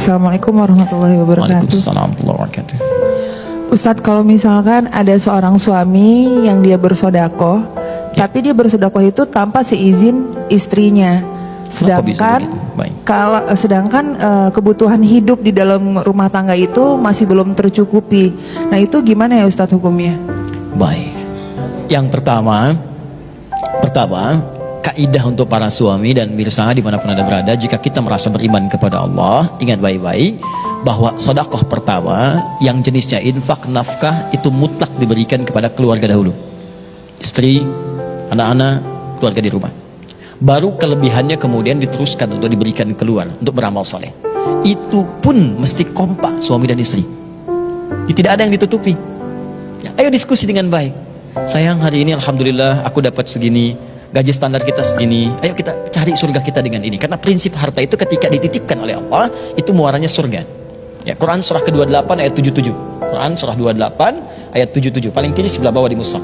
Assalamualaikum warahmatullahi wabarakatuh. Waalaikumsalam warahmatullahi wabarakatuh. Ustadz, kalau misalkan ada seorang suami yang dia bersodakoh, tapi dia bersodakoh itu tanpa seizin istrinya, sedangkan kebutuhan hidup di dalam rumah tangga itu masih belum tercukupi. Nah, itu gimana ya Ustadz hukumnya? Baik. Yang pertama, kaidah untuk para suami dan mirsa dimanapun Anda berada, jika kita merasa beriman kepada Allah, ingat baik-baik bahwa sedekah pertama yang jenisnya infak nafkah itu mutlak diberikan kepada keluarga dahulu, istri, anak-anak, keluarga di rumah. Baru kelebihannya kemudian diteruskan untuk diberikan keluar untuk beramal soleh. Itu pun mesti kompak suami dan istri. Tidak ada yang ditutupi. Ya, ayo diskusi dengan baik. Sayang, hari ini alhamdulillah aku dapat segini, gaji standar kita segini, ayo kita cari surga kita dengan ini. Karena prinsip harta itu ketika dititipkan oleh Allah, itu muaranya surga. Ya, Quran surah ke-28 ayat 77. Quran surah 28 ayat 77. Paling kiri sebelah bawah di mushaf.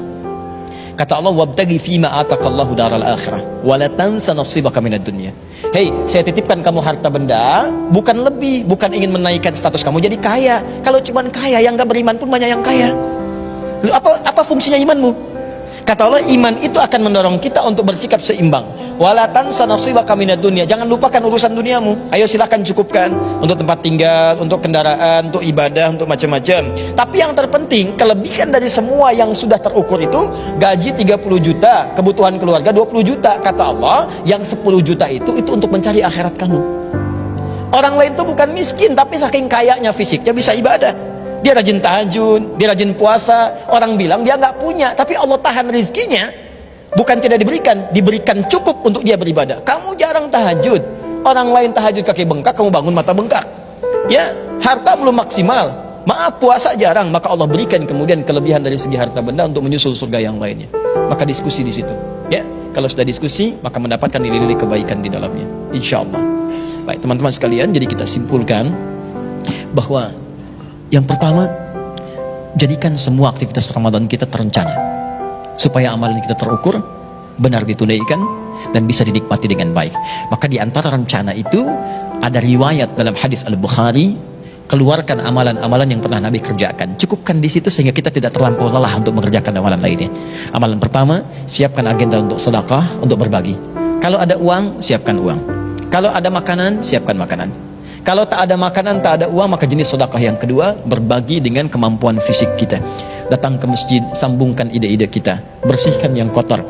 Kata Allah, wabtaghi fima atakallahu daral akhirah wa la tansa nasibaka minad dunya. Hei, saya titipkan kamu harta benda, bukan lebih, bukan ingin menaikkan status kamu jadi kaya. Kalau cuma kaya, yang gak beriman pun banyak yang kaya. Lalu apa fungsinya imanmu? Kata Allah, iman itu akan mendorong kita untuk bersikap seimbang. Wala tansa nasibaka minad dunya. Jangan lupakan urusan duniamu. Ayo silakan cukupkan untuk tempat tinggal, untuk kendaraan, untuk ibadah, untuk macam-macam. Tapi yang terpenting, kelebihan dari semua yang sudah terukur itu, gaji 30 juta, kebutuhan keluarga 20 juta. Kata Allah, yang 10 juta itu untuk mencari akhirat kamu. Orang lain itu bukan miskin, tapi saking kayanya fisiknya bisa ibadah. Dia rajin tahajud, dia rajin puasa. Orang bilang dia nggak punya, tapi Allah tahan rizkinya. Bukan tidak diberikan cukup untuk dia beribadah. Kamu jarang tahajud, orang lain tahajud kaki bengkak, kamu bangun mata bengkak. Ya, harta belum maksimal. Maaf, puasa jarang, maka Allah berikan kemudian kelebihan dari segi harta benda untuk menyusul surga yang lainnya. Maka diskusi di situ. Ya, kalau sudah diskusi, maka mendapatkan nilai-nilai kebaikan di dalamnya. Insya Allah. Baik, teman-teman sekalian, jadi kita simpulkan bahwa yang pertama, jadikan semua aktivitas Ramadan kita terencana, supaya amalan kita terukur, benar ditunaikan, dan bisa dinikmati dengan baik. Maka di antara rencana itu, ada riwayat dalam hadis Al-Bukhari, keluarkan amalan-amalan yang pernah Nabi kerjakan. Cukupkan di situ sehingga kita tidak terlampau lelah untuk mengerjakan amalan lainnya. Amalan pertama, siapkan agenda untuk sedekah, untuk berbagi. Kalau ada uang, siapkan uang. Kalau ada makanan, siapkan makanan. Kalau tak ada makanan, tak ada uang, maka jenis sedekah yang kedua, berbagi dengan kemampuan fisik kita. Datang ke masjid, sambungkan ide-ide kita, bersihkan yang kotor,